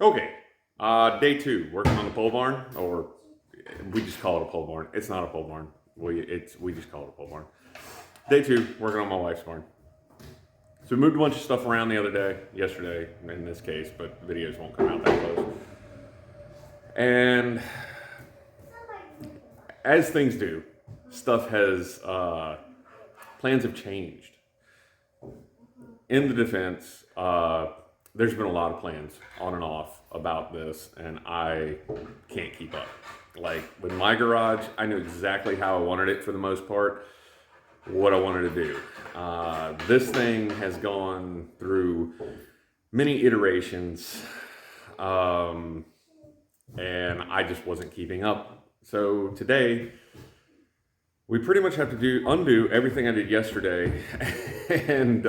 Okay, day 2, working on the pole barn, or we just call it a pole barn. It's not a pole barn. We just call it a pole barn. Day 2, working on my wife's barn. So we moved a bunch of stuff around the other day, yesterday in this case, but videos won't come out that close. And as things do, stuff has plans have changed. In the defense, there's been a lot of plans on and off about this, and I can't keep up. Like with my garage, I knew exactly how I wanted it for the most part, what I wanted to do. This thing has gone through many iterations, and I just wasn't keeping up. So today, we pretty much have to undo everything I did yesterday and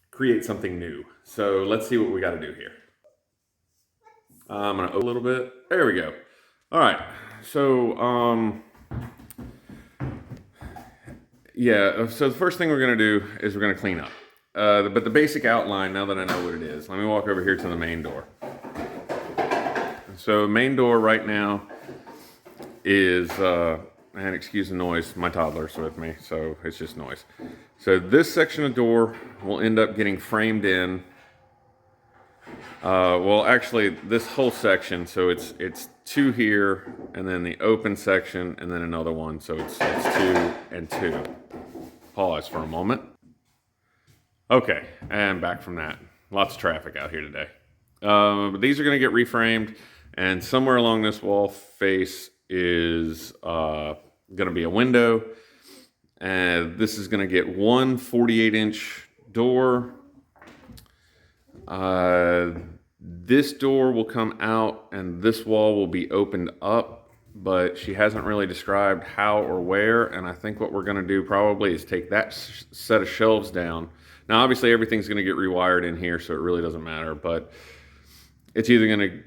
create something new. So let's see what we got to do here. I'm gonna open a little bit. There we go. All right. So yeah. So the first thing we're gonna do is we're gonna clean up. But the basic outline, now that I know what it is, let me walk over here to the main door. So main door right now is, and excuse the noise, my toddler's with me, so it's just noise. So this section of door will end up getting framed in. Well, actually, this whole section, so it's 2 here, and then the open section, and then another one, so it's 2 and 2. Pause for a moment. Okay, and back from that. Lots of traffic out here today. But these are going to get reframed, and somewhere along this wall face is going to be a window, and this is going to get one 48-inch door. This door will come out, and this wall will be opened up, but she hasn't really described how or where, and I think what we're going to do probably is take that set of shelves down. Now, obviously, everything's going to get rewired in here, so it really doesn't matter, but it's either going to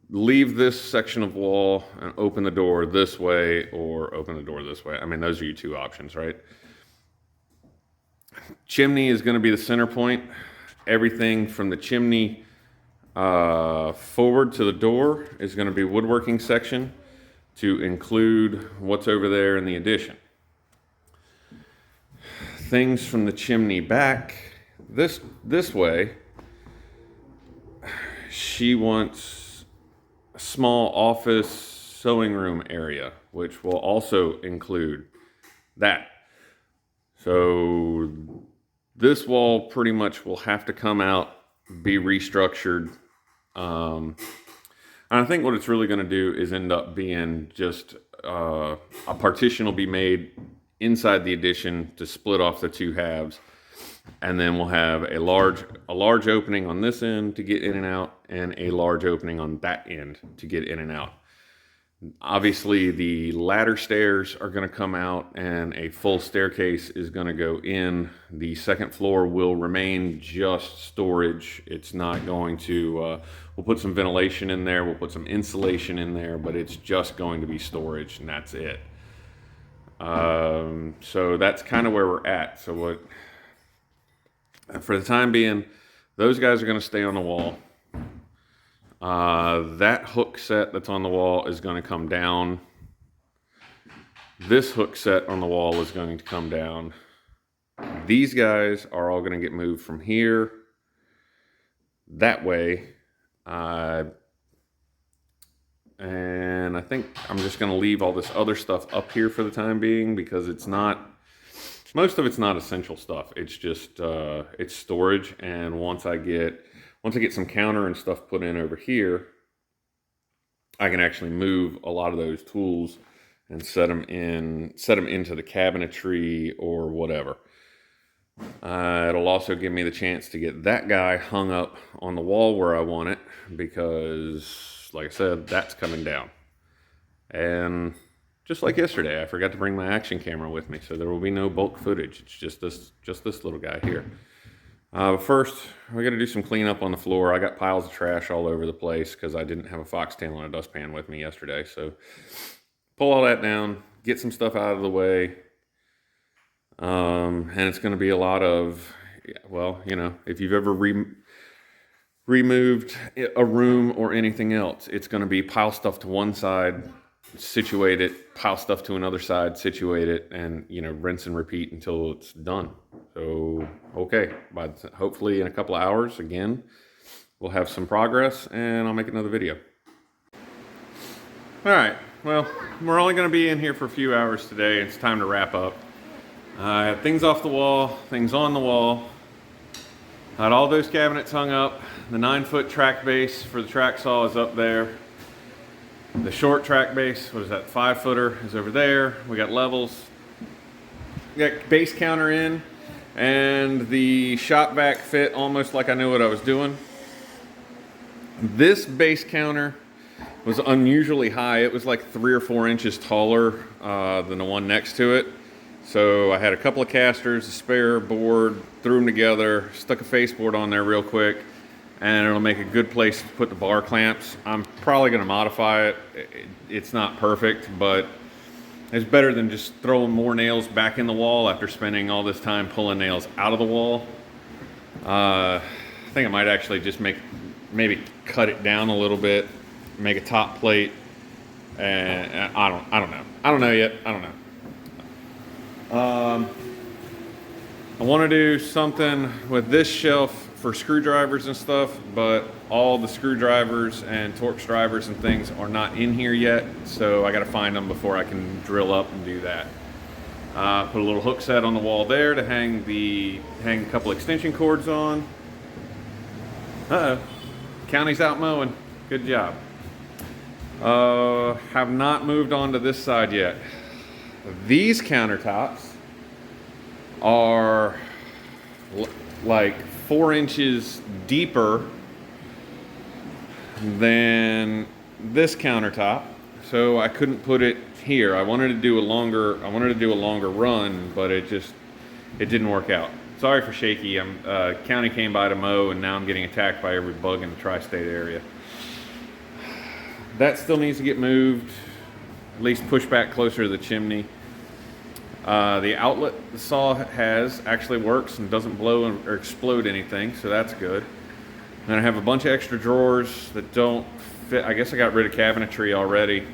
leave this section of wall and open the door this way or open the door this way. I mean, those are your 2 options, right? Chimney is going to be the center point. Everything from the chimney forward to the door is going to be woodworking section to include what's over there in the addition. Things from the chimney back this way, she wants a small office sewing room area, which will also include that. So this wall pretty much will have to come out, be restructured. And I think what it's really going to do is end up being just a partition will be made inside the addition to split off the 2 halves. And then we'll have a large opening on this end to get in and out, and a large opening on that end to get in and out. Obviously, the ladder stairs are going to come out, and a full staircase is going to go in. The second floor will remain just storage. It's not going to, we'll put some ventilation in there, we'll put some insulation in there, but it's just going to be storage, and that's it. So that's kind of where we're at. So for the time being, those guys are going to stay on the wall. That hook set that's on the wall is going to come down. This hook set on the wall is going to come down. These guys are all going to get moved from here that way. And I think I'm just going to leave all this other stuff up here for the time being, because most of it's not essential stuff. It's just, it's storage. And once I get some counter and stuff put in over here, I can actually move a lot of those tools and set them into the cabinetry or whatever. It'll also give me the chance to get that guy hung up on the wall where I want it, because, like I said, that's coming down. And just like yesterday, I forgot to bring my action camera with me, so there will be no bulk footage. It's just this little guy here. First, we got to do some cleanup on the floor. I got piles of trash all over the place because I didn't have a foxtail and a dustpan with me yesterday. So pull all that down, get some stuff out of the way. And it's going to be a lot of, well, you know, if you've ever removed a room or anything else. It's going to be pile stuff to one side, situate it, pile stuff to another side, situate it, and rinse and repeat until it's done. So okay, hopefully in a couple of hours again we'll have some progress and I'll make another video. All right, well, we're only going to be in here for a few hours today. It's time to wrap up. I have things off the wall, things on the wall. I had all those cabinets hung up. The 9-foot track base for the track saw is up there. The short track base, what is that, 5-footer is over there. We got levels. We got base counter in, and the shop vac fit almost like I knew what I was doing. This base counter was unusually high. It was like 3 or 4 inches taller than the one next to it. So I had a couple of casters, a spare board, threw them together, stuck a faceboard on there real quick, and it'll make a good place to put the bar clamps. I'm probably going to modify it. It's not perfect, but it's better than just throwing more nails back in the wall after spending all this time pulling nails out of the wall. I think I might actually just maybe cut it down a little bit, make a top plate, and I don't know. I don't know yet. I don't know. I want to do something with this shelf for screwdrivers and stuff, but all the screwdrivers and Torx drivers and things are not in here yet, so I got to find them before I can drill up and do that. Put a little hook set on the wall there to hang a couple extension cords on. County's out mowing. Good job. Have not moved on to this side yet. These countertops are like 4 inches deeper than this countertop, so I couldn't put it here. I wanted to do a longer run, but it didn't work out. Sorry for shaky. County came by to mow, and now I'm getting attacked by every bug in the tri-state area. That still needs to get moved, at least push back closer to the chimney. The outlet the saw has actually works and doesn't blow or explode anything, so that's good. And I have a bunch of extra drawers that don't fit. I guess I got rid of cabinetry already.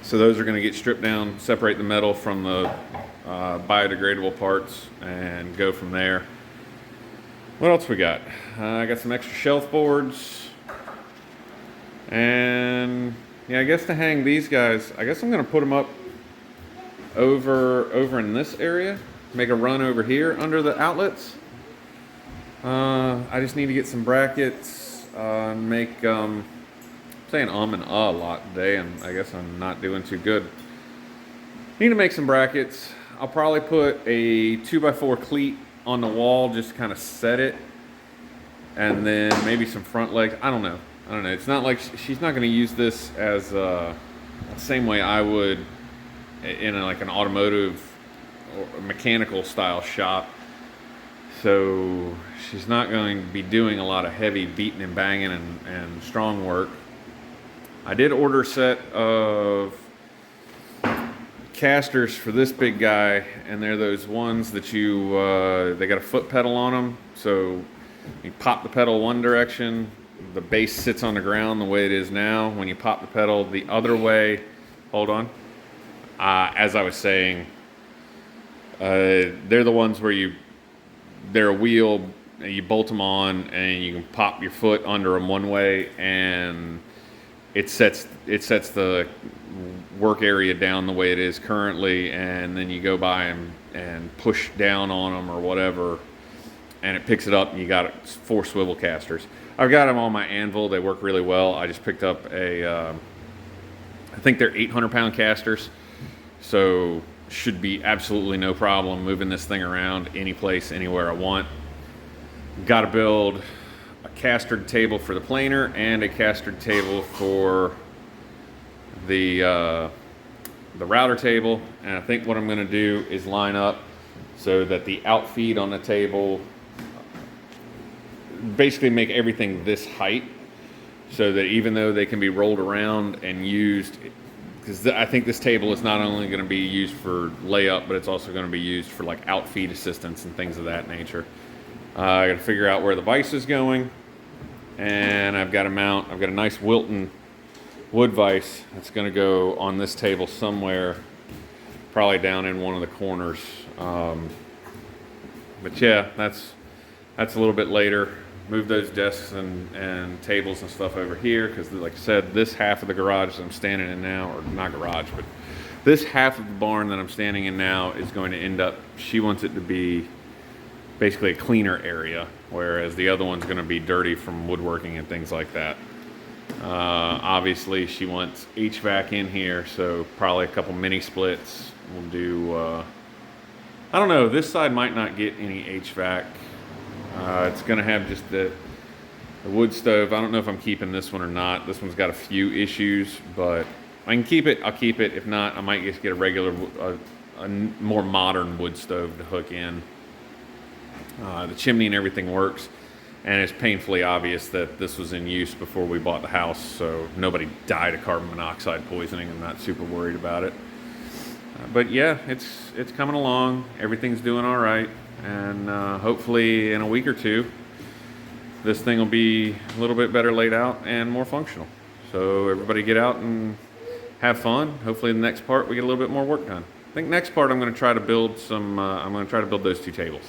So those are going to get stripped down, separate the metal from the biodegradable parts, and go from there. What else we got? I got some extra shelf boards. And yeah, I guess to hang these guys, I guess I'm going to put them up over in this area, make a run over here under the outlets. I just need to get some brackets, make I'm saying and a lot today, and I guess I'm not doing too good. Need to make some brackets. I'll probably put a 2x4 cleat on the wall, just to kind of set it, and then maybe some front legs. I don't know. It's not like she's not going to use this as the same way I would in like an automotive or mechanical style shop. So she's not going to be doing a lot of heavy beating and banging and strong work. I did order a set of casters for this big guy, and they're those ones that they got a foot pedal on them. So you pop the pedal one direction, the base sits on the ground the way it is now. When you pop the pedal the other way, hold on. As I was saying, they're the ones where they're a wheel, you bolt them on, and you can pop your foot under them one way, and it sets the work area down the way it is currently, and then you go by and push down on them or whatever, and it picks it up, and you got 4 swivel casters. I've got them on my anvil. They work really well. I just picked up I think they're 800-pound casters, so should be absolutely no problem moving this thing around any place, anywhere I want. Got to build a castered table for the planer and a castered table for the router table, and I think what I'm going to do is line up so that the outfeed on the table, basically make everything this height, so that even though they can be rolled around and used, because I think this table is not only going to be used for layup, but it's also going to be used for like outfeed assistance and things of that nature. I got to figure out where the vise is going. And I've got a nice Wilton wood vise that's going to go on this table somewhere, probably down in one of the corners. But yeah, that's a little bit later. Move those desks and tables and stuff over here because, like I said, this half of the garage that I'm standing in now, or not garage, but this half of the barn that I'm standing in now is going to end up, she wants it to be basically a cleaner area, whereas the other one's going to be dirty from woodworking and things like that. Obviously, she wants HVAC in here, so probably a couple mini splits. We'll do, I don't know, this side might not get any HVAC. It's going to have just the wood stove. I don't know if I'm keeping this one or not. This one's got a few issues, but if I can keep it, I'll keep it. If not, I might just get a regular, a more modern wood stove to hook in. The chimney and everything works, and it's painfully obvious that this was in use before we bought the house, so nobody died of carbon monoxide poisoning. I'm not super worried about it. But yeah, it's coming along. Everything's doing all right, and hopefully in a week or two, this thing will be a little bit better laid out and more functional. So everybody get out and have fun. Hopefully in the next part we get a little bit more work done. I think next part I'm going to try to build some. I'm going to try to build those two tables.